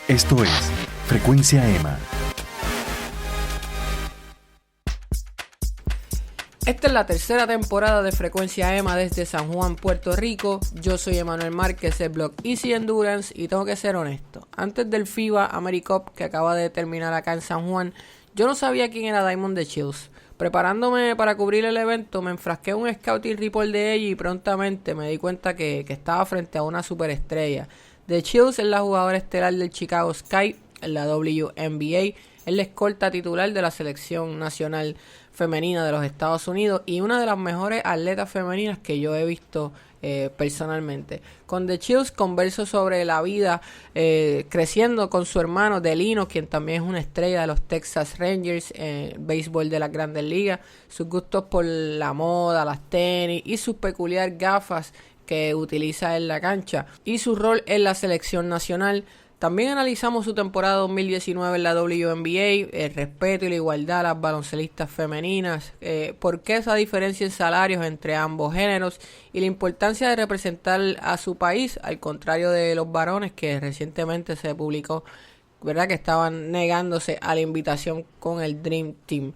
Esto es Frecuencia EMA. Esta es la tercera temporada de Frecuencia EMA desde San Juan, Puerto Rico. Yo soy Emmanuel Márquez del blog Easy Endurance y tengo que ser honesto. Antes del FIBA Americup que acaba de terminar acá en San Juan, yo no sabía quién era Delino DeShields. Preparándome para cubrir el evento, me enfrasqué en un scouting report de ella y prontamente me di cuenta que estaba frente a una superestrella. DeShields es la jugadora estelar del Chicago Sky en la WNBA. Es la escolta titular de la Selección Nacional femenina de los Estados Unidos y una de las mejores atletas femeninas que yo he visto personalmente. Con DeShields converso sobre la vida creciendo con su hermano Delino, quien también es una estrella de los Texas Rangers béisbol de las Grandes Ligas, sus gustos por la moda, las tenis y sus peculiares gafas que utiliza en la cancha y su rol en la selección nacional. También analizamos su temporada 2019 en la WNBA, el respeto y la igualdad a las baloncelistas femeninas, por qué esa diferencia en salarios entre ambos géneros y la importancia de representar a su país, al contrario de los varones que recientemente se publicó, ¿verdad?, que estaban negándose a la invitación con el Dream Team.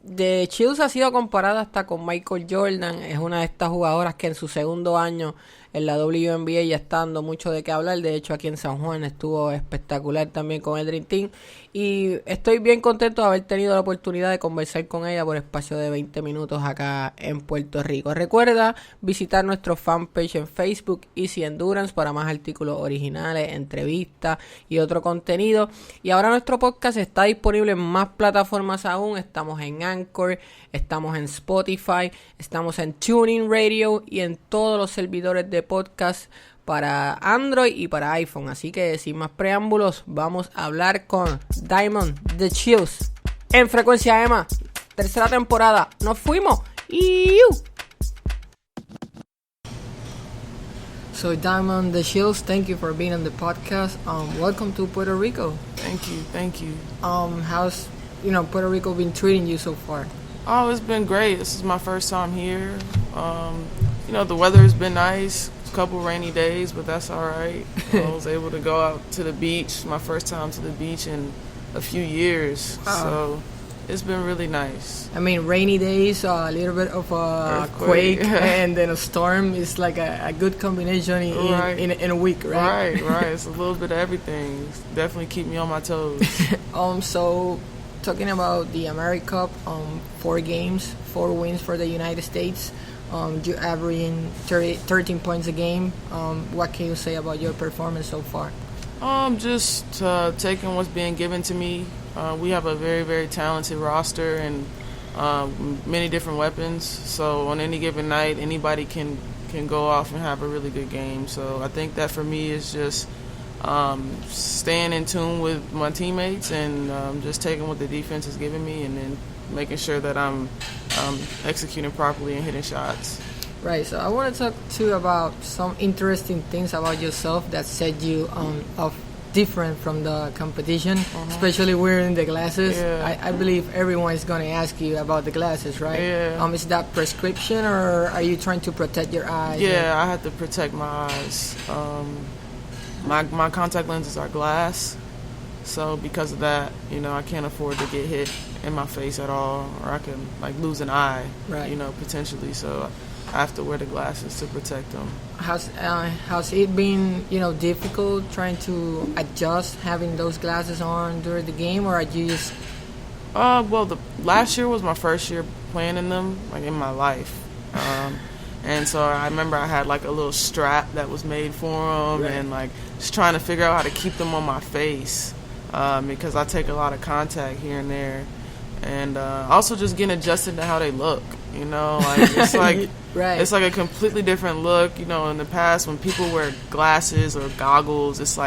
DeShields ha sido comparada hasta con Michael Jordan. Es una de estas jugadoras que en su segundo año en la WNBA ya está dando mucho de qué hablar. De hecho, aquí en San Juan estuvo espectacular también con el Dream Team. Y estoy bien contento de haber tenido la oportunidad de conversar con ella por espacio de 20 minutos acá en Puerto Rico. Recuerda visitar nuestro fanpage en Facebook, Easy Endurance, para más artículos originales, entrevistas y otro contenido. Y ahora nuestro podcast está disponible en más plataformas aún. Estamos en Anchor, estamos en Spotify, estamos en TuneIn Radio y en todos los servidores de podcast para Android y para iPhone. Así que sin más preámbulos, vamos a hablar con Delino DeShields en Frecuencia EMA, tercera temporada. ¡Nos fuimos! So Delino DeShields, thank you for being on the podcast. Welcome to Puerto Rico. Thank you. How's Puerto Rico been treating you so far? Oh, it's been great. This is my first time here. The weather has been nice. A couple rainy days, but that's all right. I was able to go out to the beach. My first time to the beach in a few years. So it's been really nice. I mean, rainy days, a little bit of a quake, and then a storm is like a good combination in a week, right? Right. It's a little bit of everything. It's definitely keep me on my toes. So talking about the Americup, 4 games, 4 wins for the United States. You averaging 13 points a game. What can you say about your performance so far? Just taking what's being given to me. We have a very, very talented roster and many different weapons. So on any given night, anybody can go off and have a really good game. So I think that for me is just staying in tune with my teammates and just taking what the defense is giving me and then making sure that I'm executing properly and hitting shots. Right, so I want to talk to you about some interesting things about yourself that set you off different from the competition, especially wearing the glasses. Yeah. I believe everyone is going to ask you about the glasses, right? Yeah. Is that prescription or are you trying to protect your eyes? Yeah, I had to protect my eyes. My contact lenses are glass, so because of that, I can't afford to get hit in my face at all, or I can lose an eye, right? Potentially. So I have to wear the glasses to protect them. Has it been difficult trying to adjust having those glasses on during the game, or are you just? Well, the last year was my first year playing in them, in my life. And so I remember I had a little strap that was made for them, right, and just trying to figure out how to keep them on my face because I take a lot of contact here and there, and also just getting adjusted to how they look. It's right. It's a completely different look. In the past when people wear glasses or goggles, it's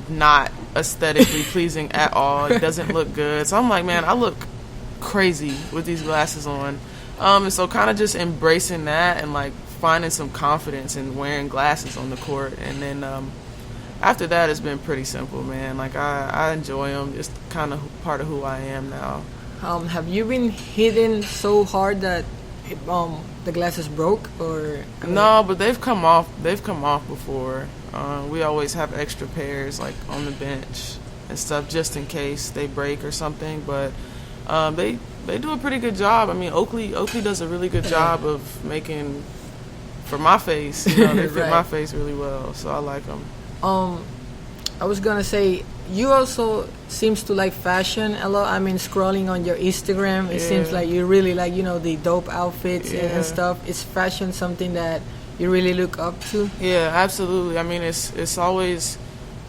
not aesthetically pleasing at all. It doesn't look good. So I'm man, I look crazy with these glasses on. And so kind of just embracing that and finding some confidence in wearing glasses on the court. And then after that, it's been pretty simple, man. I enjoy them. It's kind of part of who I am now. Have you been hitting so hard that the glasses broke, or no? But they've come off. They've come off before. We always have extra pairs like on the bench and stuff just in case they break or something. But they do a pretty good job. I mean, Oakley does a really good job of making for my face. You know, they fit my face really well, so I like them. I was gonna say, you also seems to like fashion a lot. I mean, scrolling on your Instagram, it seems like you really like, you know, the dope outfits and stuff. Is fashion something that you really look up to? Yeah, absolutely. I mean, it's always,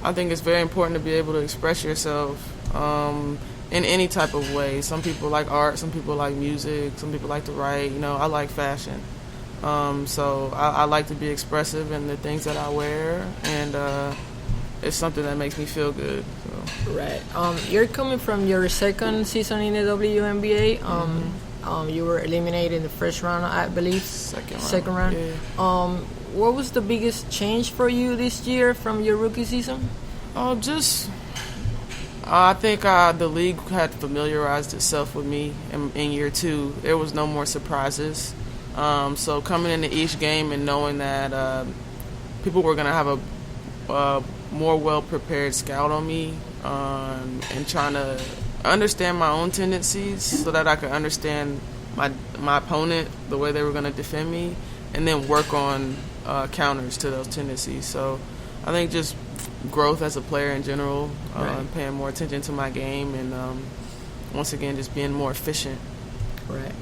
I think it's very important to be able to express yourself in any type of way. Some people like art, some people like music, some people like to write. You know, I like fashion. So I like to be expressive in the things that I wear, and it's something that makes me feel good. So. Right. You're coming from your second season in the WNBA. You were eliminated in the first round, I believe. Second round. Yeah. What was the biggest change for you this year from your rookie season? I think the league had familiarized itself with me in year 2. There was no more surprises. So coming into each game and knowing that people were going to have a more well-prepared scout on me, and trying to understand my own tendencies so that I could understand my opponent, the way they were going to defend me, and then work on counters to those tendencies. So I think just growth as a player in general, paying more attention to my game, and once again just being more efficient. Right.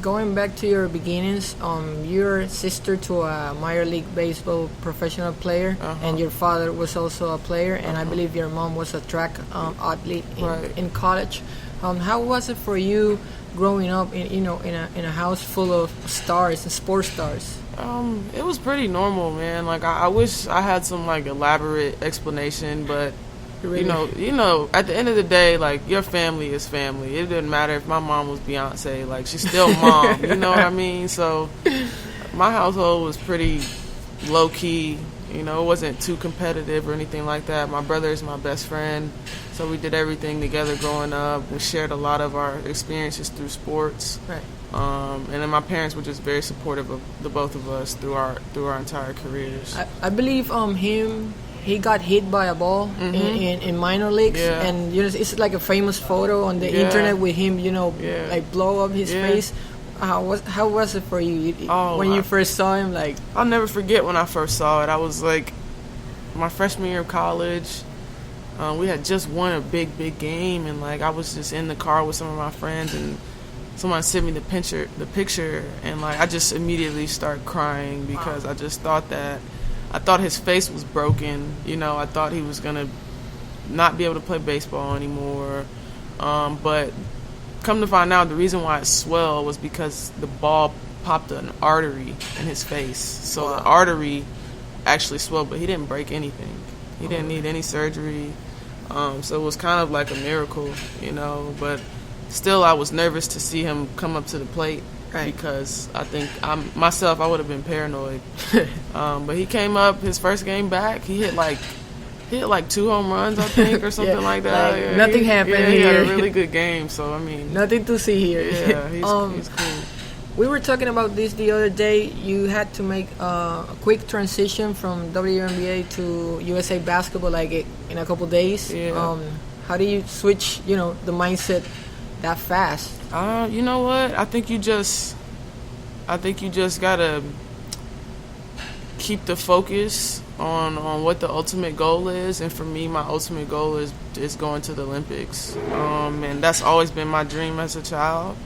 Going back to your beginnings, you're sister to a minor league baseball professional player, and your father was also a player, and I believe your mom was a track athlete in college. How was it for you growing up in a house full of stars and sports stars? It was pretty normal, man. Like I wish I had some like elaborate explanation, but. Really? You know, at the end of the day, like, your family is family. It didn't matter if my mom was Beyonce. Like, she's still mom. You know what I mean? So, my household was pretty low-key. You know, it wasn't too competitive or anything like that. My brother is my best friend, so we did everything together growing up. We shared a lot of our experiences through sports. Right. And then my parents were just very supportive of the both of us through our entire careers. I believe he got hit by a ball in minor leagues, and you know it's like a famous photo on the internet with him, you know, like blow up his face. How was it for you when you first saw him? Like, I'll never forget when I first saw it. I was like my freshman year of college. We had just won a big game, and like I was just in the car with some of my friends, and someone sent me the picture, and like I just immediately started crying because I just thought that. I thought his face was broken. You know, I thought he was going to not be able to play baseball anymore. But come to find out, the reason why it swelled was because the ball popped an artery in his face. So the artery actually swelled, but he didn't break anything. He didn't need any surgery. So it was kind of like a miracle, you know. But still, I was nervous to see him come up to the plate. Right. Because I think I would have been paranoid. But he came up his first game back. He hit like 2 home runs, I think, or something like that. Like nothing happened here. He had a really good game. So I mean, nothing to see here. Yeah, he's cool. We were talking about this the other day. You had to make a quick transition from WNBA to USA basketball, like in a couple days. Yeah. How do you switch, you know, the mindset that fast? You know what? I think you just gotta keep the focus on what the ultimate goal is. And for me, my ultimate goal is going to the Olympics. And that's always been my dream as a child.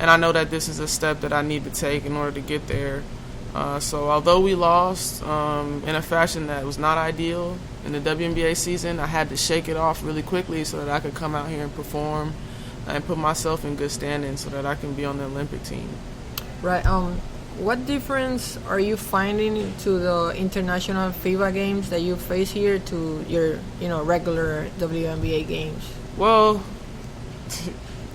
And I know that this is a step that I need to take in order to get there. So although we lost in a fashion that was not ideal in the WNBA season, I had to shake it off really quickly so that I could come out here and perform and put myself in good standing so that I can be on the Olympic team. Right. What difference are you finding to the international FIBA games that you face here to your, you know, regular WNBA games? Well,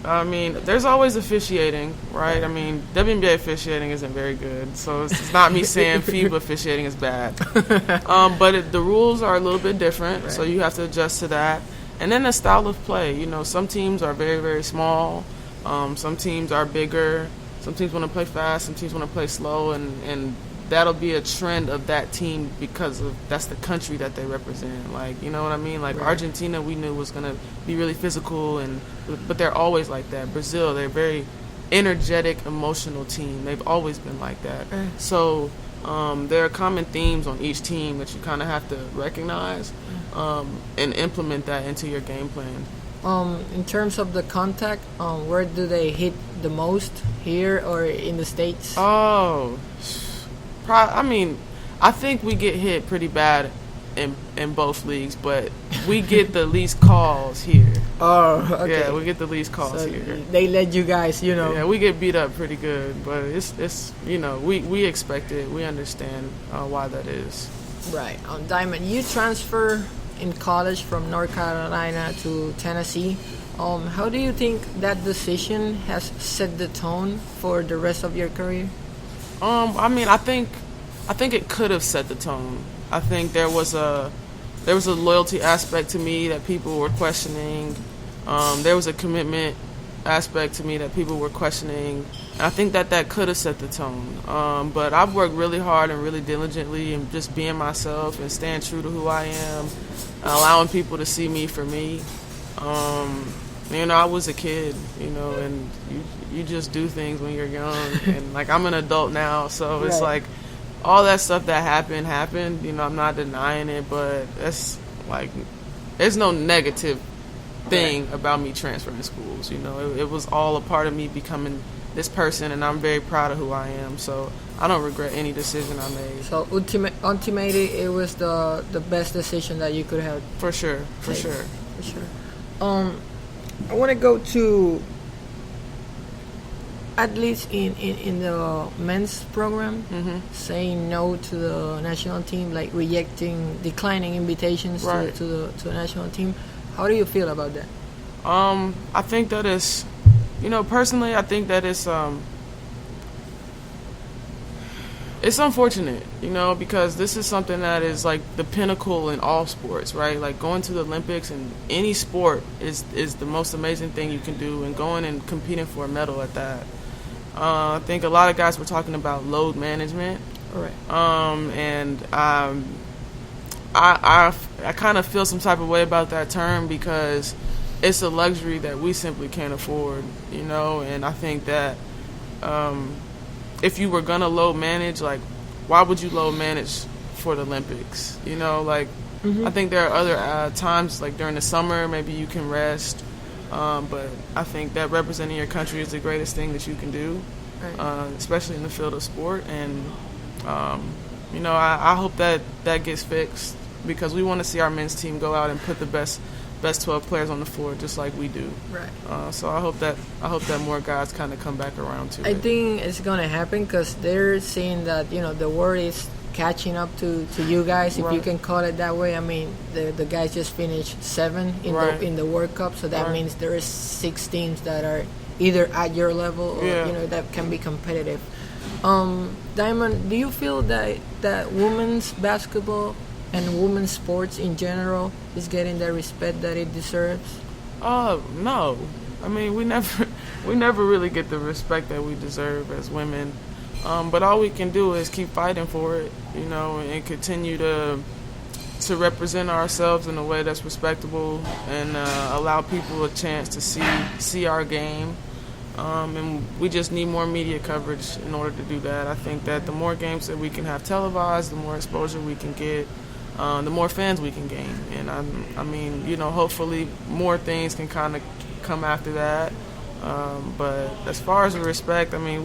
I mean, there's always officiating, right? I mean, WNBA officiating isn't very good, so it's not me saying FIBA officiating is bad. But the rules are a little bit different, so you have to adjust to that. And then the style of play, you know, some teams are very, very small. Some teams are bigger. Some teams want to play fast, some teams want to play slow, and that'll be a trend of that team because of that's the country that they represent. Like, you know what I mean? Like Right. Argentina, we knew was gonna be really physical, but they're always like that. Brazil, they're very energetic, emotional team. They've always been like that. So there are common themes on each team that you kind of have to recognize and implement that into your game plan. In terms of the contact, where do they hit the most, here or in the States? Oh, I mean, I think we get hit pretty bad in both leagues, but we get the least calls here. Oh, okay. Yeah, we get the least calls So here. they let you guys, Yeah, we get beat up pretty good, but it's we expect it. We understand why that is. Right. Diamond, you transfer in college from North Carolina to Tennessee. How do you think that decision has set the tone for the rest of your career? I mean, I think it could have set the tone. I think there was a loyalty aspect to me that people were questioning. There was a commitment aspect to me that people were questioning. And I think that could have set the tone. But I've worked really hard and really diligently and just being myself and staying true to who I am, and allowing people to see me for me. I was a kid, and you just do things when you're young. And, like, I'm an adult now, so it's Right. like all that stuff that happened. I'm not denying it, but that's, like, there's no negative thing about me transferring schools. It was all a part of me becoming this person, and I'm very proud of who I am. So I don't regret any decision I made. So ultimately, it was the best decision that you could have. For sure. For sure. I want to go to athletes in the men's program saying no to the national team, like declining invitations Right. to the national team. How do you feel about that? I think that is, personally, I think that it's unfortunate, because this is something that is like the pinnacle in all sports, right? Like going to the Olympics and any sport is the most amazing thing you can do, and going and competing for a medal at that. I think a lot of guys were talking about load management. All right. I kind of feel some type of way about that term because it's a luxury that we simply can't afford, and I think that if you were going to load manage, like, why would you load manage for the Olympics? I think there are other times, like during the summer, maybe you can rest, but I think that representing your country is the greatest thing that you can do, Right. Especially in the field of sport, and I hope that gets fixed, because we want to see our men's team go out and put the best 12 players on the floor, just like we do. Right. So I hope that more guys kind of come back around to it. I think it's gonna happen because they're seeing that the world is catching up to you guys, if you Right. can call it that way. I mean, the guys just finished 7 Right. in the World Cup, so that Right. means there is 6 teams that are either at your level or Yeah. that can be competitive. Diamond, do you feel that women's basketball and women's sports in general is getting the respect that it deserves? No. I mean, we never really get the respect that we deserve as women. But all we can do is keep fighting for it, and continue to represent ourselves in a way that's respectable, and allow people a chance to see our game. And we just need more media coverage in order to do that. I think that the more games that we can have televised, the more exposure we can get, the more fans we can gain. And I mean, hopefully more things can kind of come after that. But as far as the respect, I mean,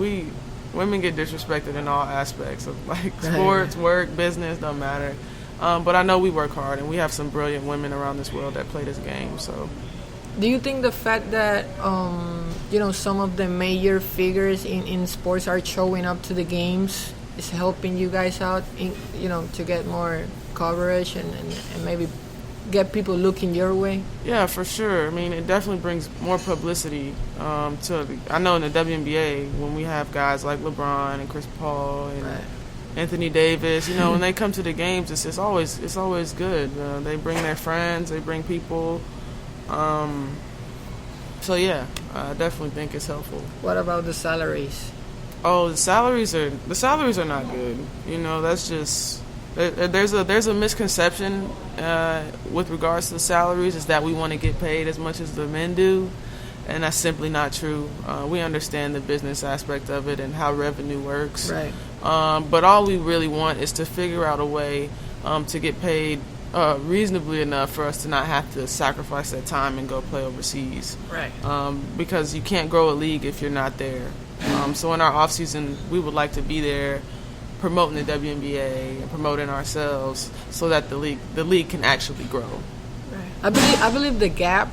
women get disrespected in all aspects of, like, sports, work, business, don't matter. But I know we work hard, and we have some brilliant women around this world that play this game. So, do you think the fact that some of the major figures in sports are showing up to the games is helping you guys out, to get more coverage and maybe get people looking your way? Yeah, for sure. I mean, it definitely brings more publicity I know in the WNBA, when we have guys like LeBron and Chris Paul and Right. Anthony Davis, when they come to the games, it's always good. They bring their friends, they bring people. So yeah, I definitely think it's helpful. What about the salaries? Oh, the salaries are not good. You know, that's just there's a misconception with regards to the salaries, is that we want to get paid as much as the men do, and that's simply not true. We understand the business aspect of it and how revenue works. Right. But all we really want is to figure out a way to get paid reasonably enough for us to not have to sacrifice that time and go play overseas. Right. Because you can't grow a league if you're not there. So in our off season, we would like to be there, promoting the WNBA and promoting ourselves, so that the league can actually grow. Right. I believe the gap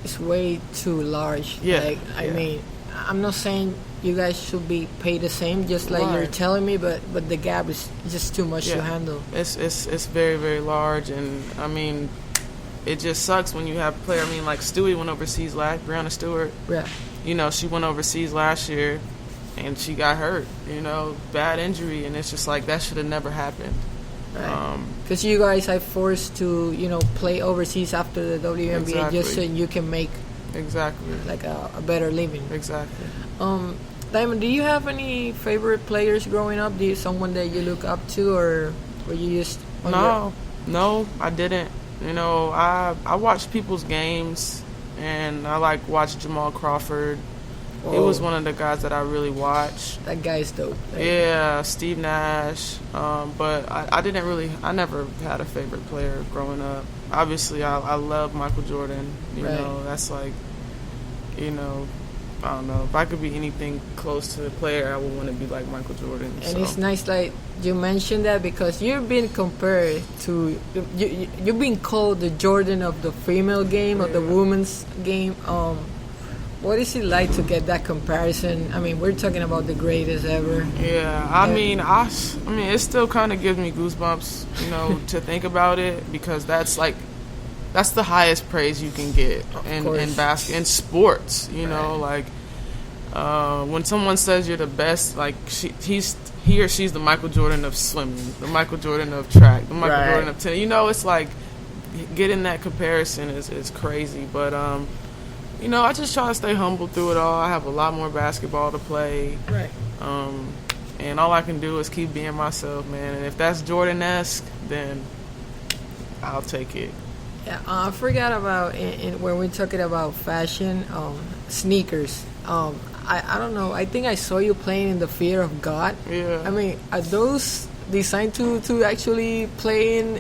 is way too large. Yeah. I mean, I'm not saying you guys should be paid the same, just like you're telling me, but the gap is just too much to handle. It's very, very large, and I mean, it just sucks when you have a player. I mean, like Stewie went overseas Brianna Stewart. Yeah. You know, she went overseas last year, and she got hurt. You know, bad injury, and it's just like that should have never happened. Because you guys are forced to, play overseas after the WNBA just so you can make like a better living. Exactly. Diamond, do you have any favorite players growing up? Someone that you look up to, or were you just No, I didn't. You know, I watched people's games, and I watched Jamal Crawford. Whoa. He was one of the guys that I really watched. That guy's dope. Yeah, Steve Nash. But I never had a favorite player growing up. Obviously, I love Michael Jordan. You know, that's like, I don't know. If I could be anything close to a player, I would want to be like Michael Jordan. And it's nice, like, you mentioned that, because you've been compared to, you've been called the Jordan of the female game, of the women's game. What is it like to get that comparison? I mean, we're talking about the greatest ever. Yeah, I mean, it still kind of gives me goosebumps, to think about it, because that's the highest praise you can get in sports. When someone says you're the best, like he or she's the Michael Jordan of swimming, the Michael Jordan of track, the Michael Jordan of tennis. It's like getting that comparison is crazy, but I just try to stay humble through it all. I have a lot more basketball to play. Right. And all I can do is keep being myself, man. And if that's Jordan-esque, then I'll take it. Yeah, I forgot about when we're talking about fashion, sneakers. I don't know. I think I saw you playing in the Fear of God. Yeah. I mean, are those designed to actually play in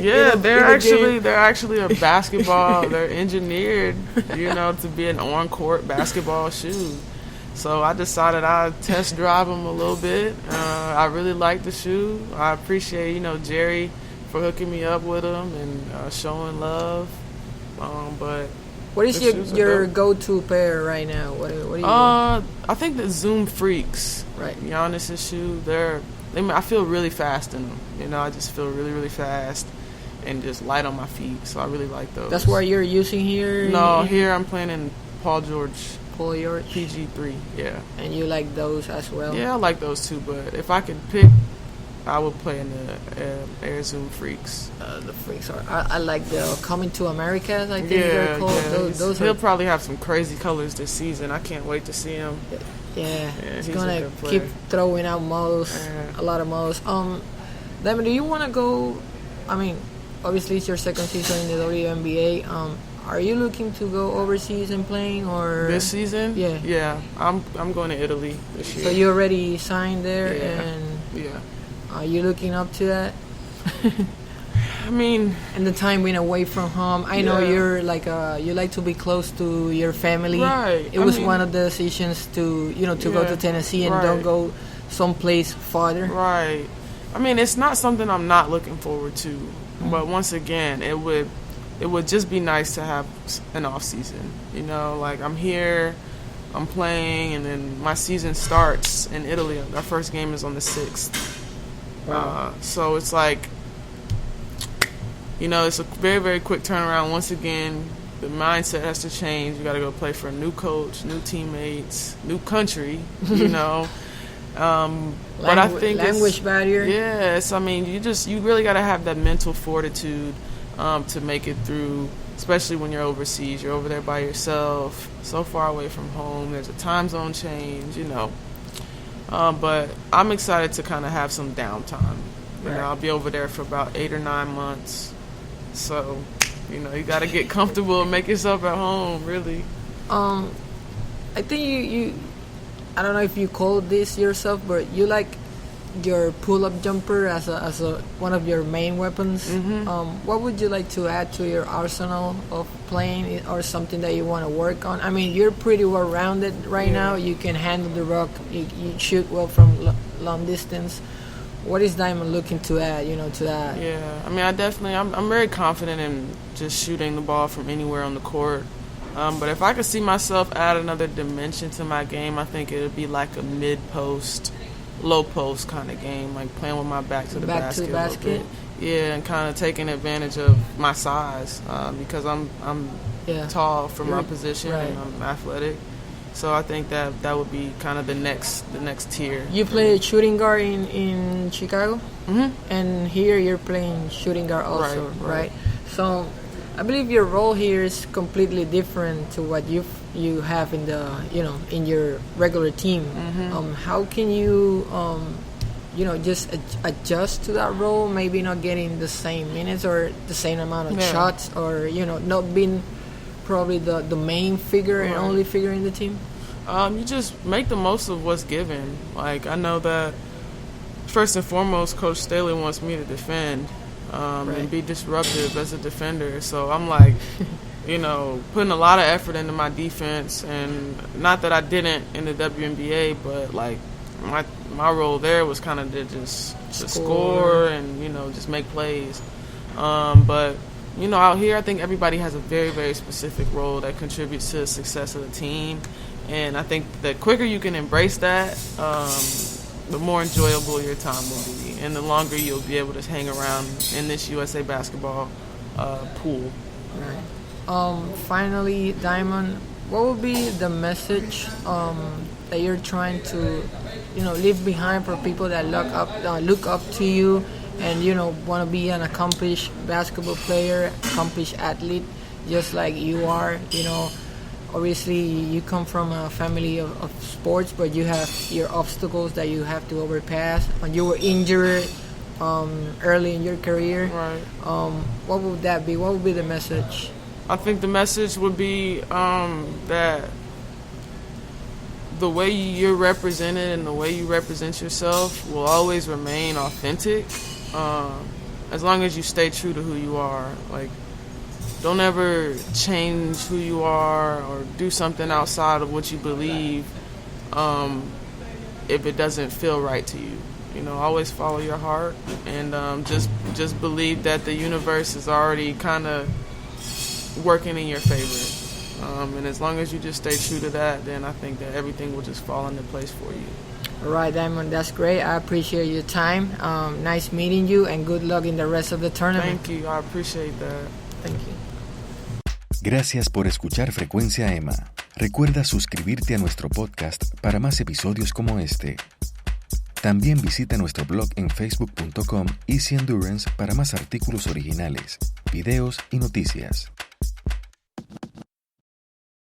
yeah, they're actually a basketball. They're engineered, to be an on-court basketball shoe. So I decided I'd test drive them a little bit. I really like the shoe. I appreciate, Jerry for hooking me up with them and showing love. But what is your go-to pair right now? What are you I think the Zoom Freaks. Right. Giannis's shoe. I feel really fast in them. I just feel really, really fast and just light on my feet. So I really like those. That's what you're using here? No, here I'm playing in Paul George PG3. Yeah. And you like those as well? Yeah, I like those too. But if I could pick, I would play in the Air Zoom Freaks. The Freaks I like the Coming to Americas, I think they're called. Yeah. He'll probably have some crazy colors this season. I can't wait to see him. Yeah, he's gonna keep throwing out models, a lot of models. Diamond, do you want to go? I mean, obviously it's your second season in the WNBA. Are you looking to go overseas and playing, or this season? Yeah. I'm going to Italy this year. So you already signed there, and are you looking up to that? I mean, and the time being away from home, I know you're like you like to be close to your family. Right. It was one of the decisions to go to Tennessee and don't go someplace farther. Right. I mean, it's not something I'm not looking forward to, but once again, it would just be nice to have an off season. Like I'm here, I'm playing, and then my season starts in Italy. Our first game is on the 6th. Wow. So it's like, it's a very, very quick turnaround. Once again, the mindset has to change. You got to go play for a new coach, new teammates, new country, But I think language barrier. Yes, I mean, you really got to have that mental fortitude to make it through, especially when you're overseas. You're over there by yourself, so far away from home. There's a time zone change, But I'm excited to kind of have some downtime. You Right. know, I'll be over there for about 8 or 9 months. So, you know, you got to get comfortable and make yourself at home, really. I think you I don't know if you call this yourself, but you like your pull-up jumper as a one of your main weapons. What would you like to add to your arsenal of playing, or something that you want to work on? I mean, you're pretty well-rounded right now. You can handle the rock. You shoot well from long distance. What is Diamond looking to add, to that? Yeah, I mean, I'm very confident in just shooting the ball from anywhere on the court. But if I could see myself add another dimension to my game, I think it would be like a mid-post, low-post kind of game, like playing with my back to the basket. A little bit. Yeah, and kind of taking advantage of my size, because I'm tall for my position, right. and I'm athletic. So I think that would be kind of the next tier. You play shooting guard in Chicago, Mm-hmm. and here you're playing shooting guard also, Right. So I believe your role here is completely different to what you have in the in your regular team. Mm-hmm. How can you just adjust to that role? Maybe not getting the same minutes or the same amount of shots, or not being probably the main figure and only figure in the team. You just make the most of what's given. Like, I know that first and foremost, Coach Staley wants me to defend and be disruptive as a defender. So I'm like, putting a lot of effort into my defense. And not that I didn't in the WNBA, but like my role there was kind of to just score and just make plays. But out here, I think everybody has a very, very specific role that contributes to the success of the team. And I think the quicker you can embrace that, the more enjoyable your time will be, and the longer you'll be able to hang around in this USA basketball pool. Right. Finally, Diamond, what would be the message that you're trying to, leave behind for people that look up to you, and want to be an accomplished basketball player, accomplished athlete, just like you are? Obviously you come from a family of sports, but you have your obstacles that you have to overpass. When you were injured early in your career, what would that be? What would be the message? I think the message would be that the way you're represented and the way you represent yourself will always remain authentic, as long as you stay true to who you are. Like, don't ever change who you are or do something outside of what you believe if it doesn't feel right to you. Always follow your heart, and just believe that the universe is already kind of working in your favor. And as long as you just stay true to that, then I think that everything will just fall into place for you. All right, Diamond, that's great. I appreciate your time. Nice meeting you, and good luck in the rest of the tournament. Thank you. I appreciate that. Thank you. Gracias por escuchar Frecuencia Emma. Recuerda suscribirte a nuestro podcast para más episodios como este. También visita nuestro blog en facebook.com EasyEndurance para más artículos originales, videos y noticias.